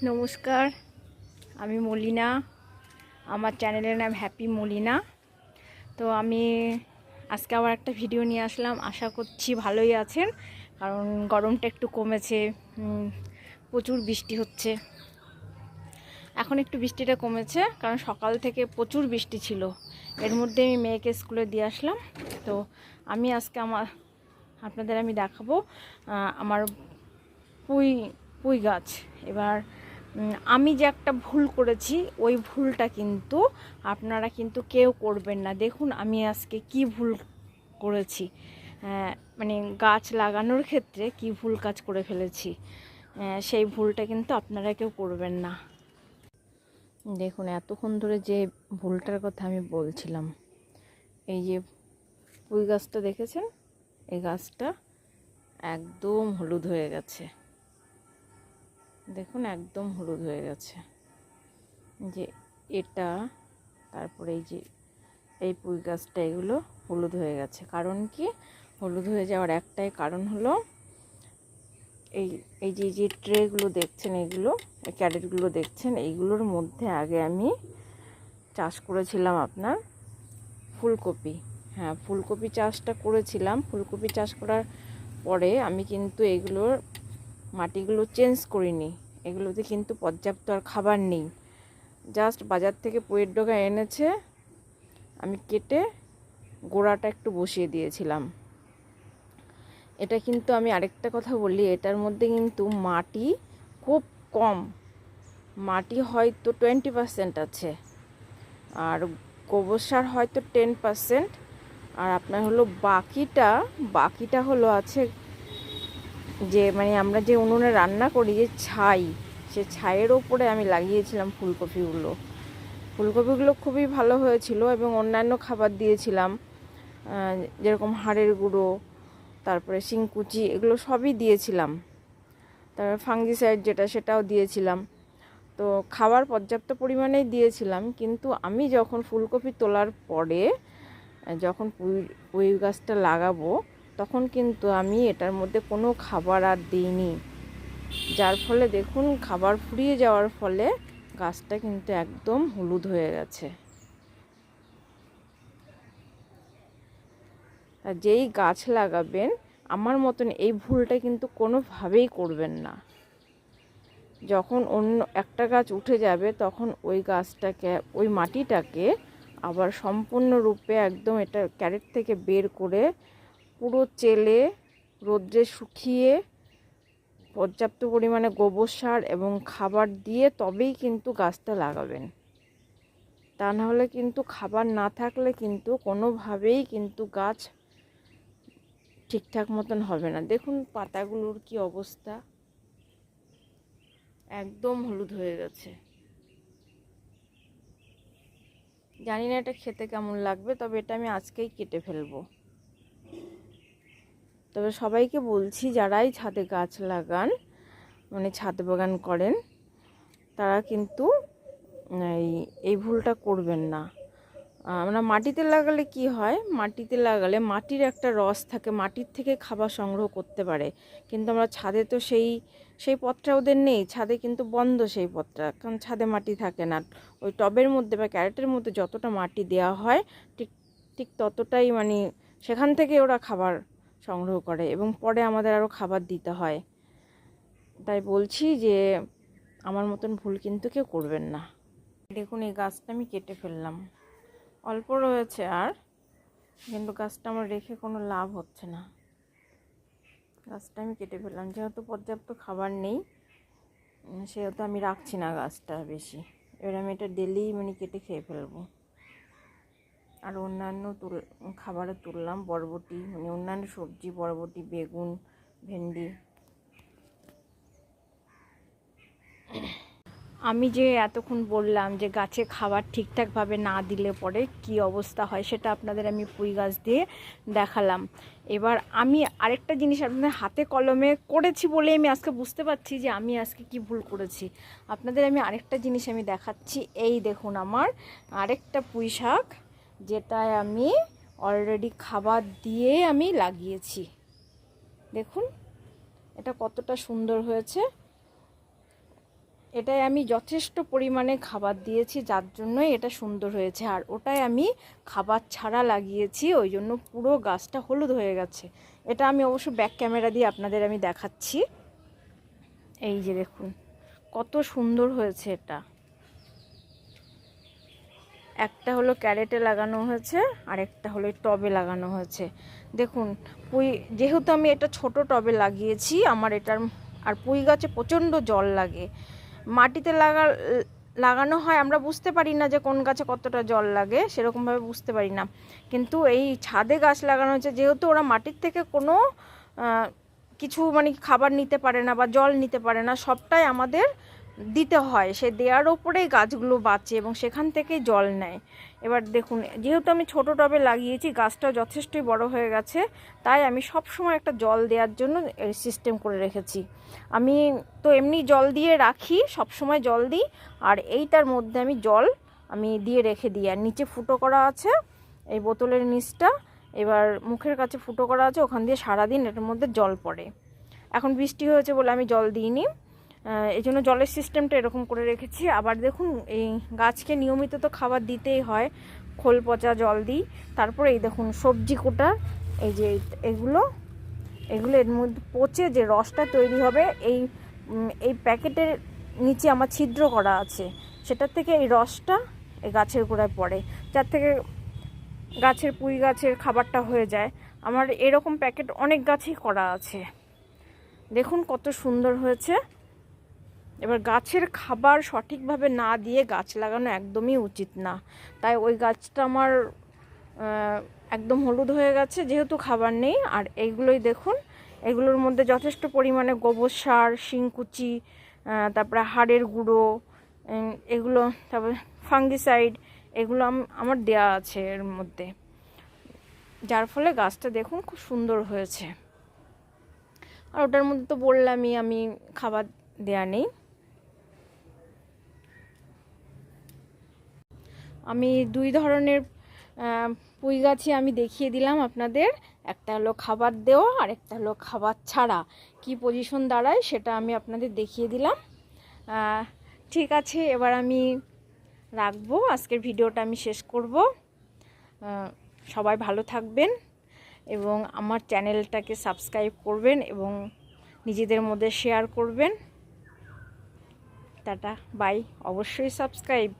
নমস্কার, আমি মলিনা। আমার চ্যানেলের নাম হ্যাপি মলিনা। তো আমি আজকে আবার একটা ভিডিও নিয়ে আসলাম। আশা করছি ভালোই আছেন, কারণ গরমটা একটু কমেছে। প্রচুর বৃষ্টি হচ্ছে। এখন একটু বৃষ্টিটা কমেছে, কারণ সকাল থেকে প্রচুর বৃষ্টি ছিল। এর মধ্যে আমি মেয়েকে স্কুলে দিয়ে আসলাম। তো আমি আজকে আপনাদের আমি দেখাবো আমার পুঁই পুঁই গাছ। এবার আমি যে একটা ভুল করেছি, ওই ভুলটা কিন্তু আপনারা কিন্তু কেউ করবেন না। দেখুন আমি আজকে কি ভুল করেছি, মানে গাছ লাগানোর ক্ষেত্রে কি ভুল কাজ করে ফেলেছি। সেই ভুলটা কিন্তু আপনারা কেউ করবেন না। দেখুন এতক্ষণ ধরে যে ভুলটার কথা আমি বলছিলাম, এই যে পুঁই গাছটা দেখেছেন, এই গাছটা একদম হলুদ হয়ে গেছে। দেখুন একদম হলুদ হয়ে গেছে। যে এটা, তারপরে এই যে এই পুঁই গাছটা, এগুলো হলুদ হয়ে গেছে। কারণ কি হলুদ হয়ে যাওয়ার একটাই কারণ হলো এই এই যে যে ট্রেগুলো দেখছেন, এগুলো ক্যারেটগুলো দেখছেন, এইগুলোর মধ্যে আগে আমি চাষ করেছিলাম আপনার ফুলকপি। হ্যাঁ, ফুলকপি চাষটা করেছিলাম। ফুলকপি চাষ করার পরে আমি কিন্তু এগুলোর মাটিগুলো চেঞ্জ করিনি। এগুলোতে কিন্তু পর্যাপ্ত আর খাবার নেই। জাস্ট বাজার থেকে পুঁইয়ের ডগা এনেছে, আমি কেটে গোড়াটা একটু বসিয়ে দিয়েছিলাম। এটা কিন্তু আমি আরেকটা কথা বলি, এটার মধ্যে কিন্তু মাটি খুব কম, মাটি হয়তো 20% আছে, আর গোবর সার হয়তো 10%, আর আপনার হলো বাকিটা হলো আছে যে মানে আমরা যে উনুনে রান্না করি যে ছাই, সে ছাইয়ের ওপরে আমি লাগিয়েছিলাম ফুলকপিগুলো খুবই ভালো হয়েছিল। এবং অন্যান্য খাবার দিয়েছিলাম, যেরকম হাড়ের গুঁড়ো, তারপরে শিংকুচি, এগুলো সবই দিয়েছিলাম। তারপরে ফাঙ্গিসাইড যেটা, সেটাও দিয়েছিলাম। তো খাবার পর্যাপ্ত পরিমাণেই দিয়েছিলাম। কিন্তু আমি যখন ফুলকপি তোলার পরে যখন পুঁই গাছটা লাগাবো, তখন কিন্তু আমি এটার মধ্যে কোনো খাবার আর দিইনি। যার ফলে দেখুন খাবার ফুরিয়ে যাওয়ার ফলে গাছটা কিন্তু একদম হলুদ হয়ে গেছে। আর যেই গাছ লাগাবেন, আমার মতন এই ভুলটা কিন্তু কোনোভাবেই করবেন না। যখন অন্য একটা গাছ উঠে যাবে, তখন ওই গাছটাকে, ওই মাটিটাকে আবার সম্পূর্ণরূপে একদম এটা ক্যারেট থেকে বের করে পুরো চেলে রোদ্রে শুকিয়ে পর্যাপ্ত পরিমাণে গোবর সার এবং খাবার দিয়ে তবেই কিন্তু গাছটা লাগাবেন। তা নাহলে কিন্তু খাবার না থাকলে কিন্তু কোনোভাবেই কিন্তু গাছ ঠিকঠাক মতন হবে না। দেখুন পাতাগুলোর কি অবস্থা, একদম হলুদ হয়ে গেছে। জানি না এটা খেতে কেমন লাগবে, তবে এটা আমি আজকেই কেটে ফেলবো। তবে সবাইকে বলছি, যারাই ছাদে গাছ লাগান, মানে ছাদ বাগান করেন, তারা কিন্তু এই ভুলটা করবেন না। আমরা মাটিতে লাগালে কি হয়, মাটিতে লাগালে মাটির একটা রস থাকে, মাটির থেকে খাবার সংগ্রহ করতে পারে। কিন্তু আমরা ছাদে তো সেই পথটা ওদের নেই, ছাদে কিন্তু বন্ধ সেই পথটা, কারণ ছাদে মাটি থাকে না। ওই টবের মধ্যে বা ক্যারেটের মধ্যে যতটা মাটি দেওয়া হয়, ঠিক ঠিক ততটাই মানে সেখান থেকে ওরা খাবার সংগ্রহ করে, এবং পরে আমাদের আরও খাবার দিতে হয়। তাই বলছি যে আমার মতন ভুল কিন্তু কেউ করবেন না। দেখুন এই গাছটা আমি কেটে ফেললাম, অল্প রয়েছে আর, কিন্তু গাছটা আমার রেখে কোনো লাভ হচ্ছে না। গাছটা আমি কেটে ফেললাম, যেহেতু পর্যাপ্ত খাবার নেই, সেহেতু আমি রাখছি না গাছটা বেশি। এবার আমি এটা ডেলি মানে কেটে খেয়ে ফেলবো। আর অন্যান্য খাবারে তুললাম বরবটি, মানে অন্যান্য সবজি, বরবটি, বেগুন, ভেন্ডি। আমি যে এতক্ষণ বললাম যে গাছে খাবার ঠিকঠাকভাবে না দিলে পরে কি অবস্থা হয়, সেটা আপনাদের আমি পুঁই গাছ দিয়ে দেখালাম। এবার আমি আরেকটা জিনিস আপনাদের হাতে কলমে করেছি বলে আমি আজকে বুঝতে পারছি যে আমি আজকে কি ভুল করেছি। আপনাদের আমি আরেকটা জিনিস আমি দেখাচ্ছি। এই দেখুন আমার আরেকটা পুঁই শাক, যেটায় আমি অলরেডি খাবার দিয়ে আমি লাগিয়েছি। দেখুন এটা কতটা সুন্দর হয়েছে। এটাই আমি যথেষ্ট পরিমাণে খাবার দিয়েছি, যার জন্যই এটা সুন্দর হয়েছে। আর ওটাই আমি খাবার ছাড়া লাগিয়েছি, ওই জন্য পুরো গাছটা হলুদ হয়ে গেছে। এটা আমি অবশ্য ব্যাক ক্যামেরা দিয়ে আপনাদের আমি দেখাচ্ছি। এই যে দেখুন কত সুন্দর হয়েছে। এটা একটা হলো ক্যারেটে লাগানো হয়েছে, আর একটা হলো টবে লাগানো হয়েছে। দেখুন যেহেতু আমি এটা ছোট টবে লাগিয়েছি, আমার এটার আর পুঁই গাছে প্রচণ্ড জল লাগে। মাটিতে লাগানো হয়, আমরা বুঝতে পারি না যে কোন গাছে কতটা জল লাগে, সেরকমভাবে বুঝতে পারি না। কিন্তু এই ছাদে গাছ লাগানো হয়েছে, যেহেতু ওরা মাটির থেকে কোনো কিছু মানে খাবার নিতে পারে না বা জল নিতে পারে না, সবটাই আমাদের দিতে হয়। সে দেওয়ার ওপরেই গাছগুলো বাঁচে এবং সেখান থেকেই জল নেয়। এবার দেখুন, যেহেতু আমি ছোট টবে লাগিয়েছি, গাছটা যথেষ্টই বড় হয়ে গেছে, তাই আমি সব সময় একটা জল দেওয়ার জন্য সিস্টেম করে রেখেছি। আমি তো এমনি জল দিয়ে রাখি, সব সময় জল দিই, আর এইটার মধ্যে আমি জল দিয়ে রেখে দিই। আর নিচে ফুটো করা আছে এই বোতলের নিচটা, এবার মুখের কাছে ফুটো করা আছে, ওখান দিয়ে সারাদিন এটার মধ্যে জল পড়ে। এখন বৃষ্টি হয়েছে বলে আমি জল দিইনি, এই জন্য জলের সিস্টেমটা এরকম করে রেখেছি। আবার দেখুন, এই গাছকে নিয়মিত তো খাবার দিতেই হয়, খোল পচা জল দিই। তারপরে এই দেখুন সবজি কোটা, এই যে এগুলো এর মধ্যে পচে যে রসটা তৈরি হবে, এই প্যাকেটের নিচে আমার ছিদ্র করা আছে, সেটার থেকে এই রসটা এই গাছের গোড়ায় পড়ে, যার থেকে গাছের পুঁই গাছের খাবারটা হয়ে যায়। আমার এরকম প্যাকেট অনেক গাছেই করা আছে। দেখুন কত সুন্দর হয়েছে। এবার গাছের খাবার সঠিকভাবে না দিয়ে গাছ লাগানো একদমই উচিত না, তাই ওই গাছটা আমার একদম হলুদ হয়ে গেছে, যেহেতু খাবার নেই। আর এইগুলোই দেখুন, এগুলোর মধ্যে যথেষ্ট পরিমাণে গোবর সার, শিংকুচি, তারপরে হাড়ের গুঁড়ো, এগুলো, তারপরে ফাঙ্গিসাইড, এগুলো আমার দেয়া আছে এর মধ্যে, যার ফলে গাছটা দেখুন খুব সুন্দর হয়েছে। আর ওটার মধ্যে তো বললামই আমি খাবার দেয়া নেই। আমি দুই ধরনের পুঁই গাছই আমি দেখিয়ে দিলাম আপনাদের, একটা হলো খাবার দেওয়া আর একটা হলো খাবার ছাড়া। কি পজিশন দাঁড়ায় সেটা আমি আপনাদের দেখিয়ে দিলাম। ঠিক আছে, এবার আমি রাখবো, আজকের ভিডিওটা আমি শেষ করব। সবাই ভালো থাকবেন এবং আমার চ্যানেলটাকে সাবস্ক্রাইব করবেন এবং নিজেদের মধ্যে শেয়ার করবেন। টাটা বাই, অবশ্যই সাবস্ক্রাইব।